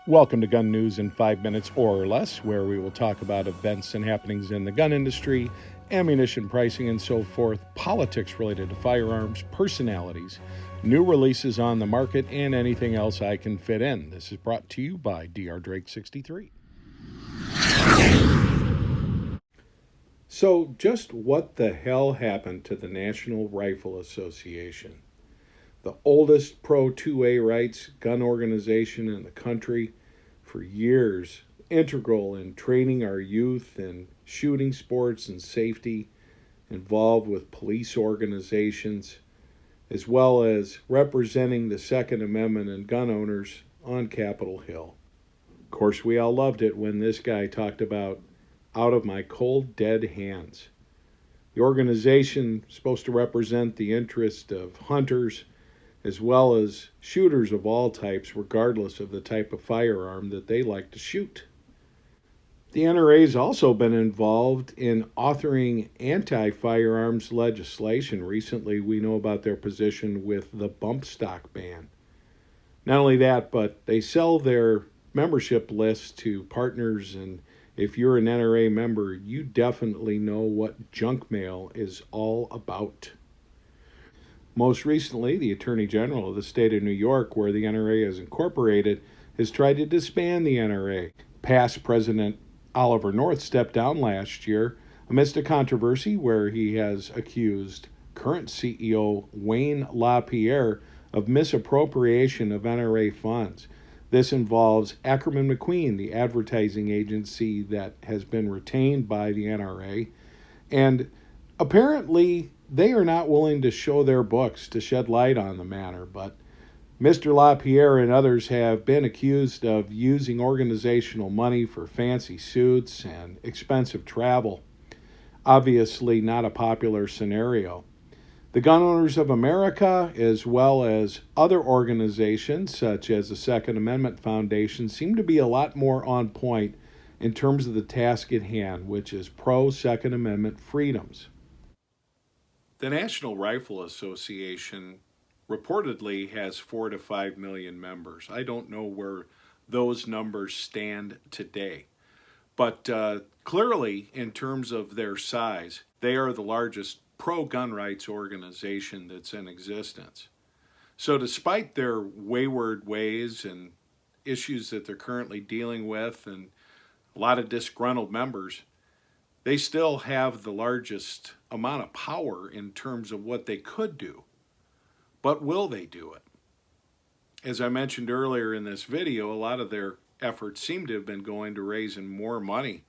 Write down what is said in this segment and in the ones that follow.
Welcome to Gun News in 5 minutes or less, where we will talk about events and happenings in the gun industry, ammunition pricing and so forth, politics related to firearms, personalities, new releases on the market, and anything else I can fit in. This is brought to you by Dr. Drake 63. So, just what the hell happened to the National Rifle Association? The oldest pro 2A rights gun organization in the country, for years, integral in training our youth in shooting sports and safety, involved with police organizations, as well as representing the Second Amendment and gun owners on Capitol Hill. Of course, we all loved it when this guy talked about out of my cold, dead hands. The organization is supposed to represent the interest of hunters as well as shooters of all types, regardless of the type of firearm that they like to shoot. The N.R.A. has also been involved in authoring anti-firearms legislation. Recently, we know about their position with the bump stock ban. Not only that, but they sell their membership list to partners, and if you're an N.R.A. member, you definitely know what junk mail is all about. Most recently, the Attorney General of the state of New York, where the N.R.A. is incorporated, has tried to disband the N.R.A. Past President Oliver North stepped down last year amidst a controversy where he has accused current CEO Wayne LaPierre of misappropriation of N.R.A. funds. This involves Ackerman McQueen, the advertising agency that has been retained by the N.R.A., and apparently they are not willing to show their books to shed light on the matter, but Mr. LaPierre and others have been accused of using organizational money for fancy suits and expensive travel. Obviously not a popular scenario. The Gun Owners of America, as well as other organizations such as the Second Amendment Foundation, seem to be a lot more on point in terms of the task at hand, which is pro-Second Amendment freedoms. The National Rifle Association reportedly has 4 to 5 million members. I don't know where those numbers stand today. But clearly, in terms of their size, they are the largest pro-gun rights organization that's in existence. So despite their wayward ways and issues that they're currently dealing with and a lot of disgruntled members, they still have the largest amount of power in terms of what they could do. But will they do it? As I mentioned earlier in this video, a lot of their efforts seem to have been going to raising more money.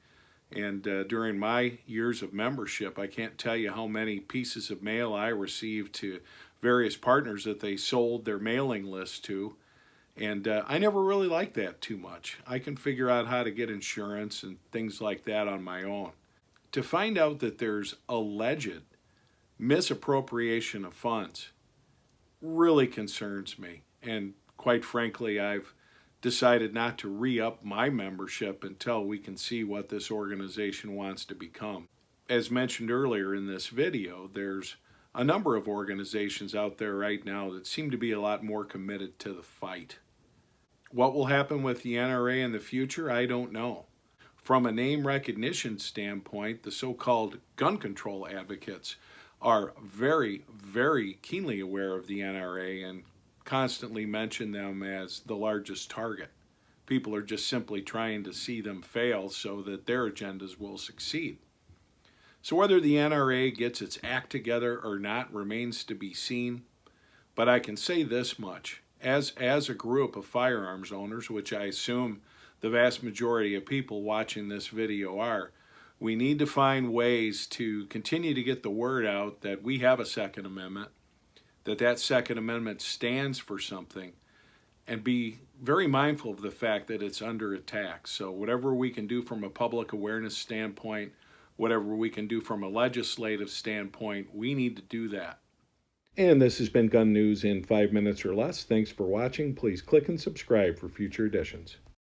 And during my years of membership, I can't tell you how many pieces of mail I received to various partners that they sold their mailing list to. And I never really liked that too much. I can figure out how to get insurance and things like that on my own. To find out that there's alleged misappropriation of funds really concerns me. And quite frankly, I've decided not to re-up my membership until we can see what this organization wants to become. As mentioned earlier in this video, there's a number of organizations out there right now that seem to be a lot more committed to the fight. What will happen with the N.R.A. in the future, I don't know. From a name recognition standpoint, the so-called gun control advocates are very, very keenly aware of the N.R.A. and constantly mention them as the largest target. People are just simply trying to see them fail so that their agendas will succeed. So whether the N.R.A. gets its act together or not remains to be seen, but I can say this much. As a group of firearms owners, which I assume the vast majority of people watching this video are, we need to find ways to continue to get the word out that we have a Second Amendment, that Second Amendment stands for something, and be very mindful of the fact that it's under attack. So whatever we can do from a public awareness standpoint, whatever we can do from a legislative standpoint, we need to do that. And this has been Gun News in 5 minutes or less. Thanks for watching. Please click and subscribe for future editions.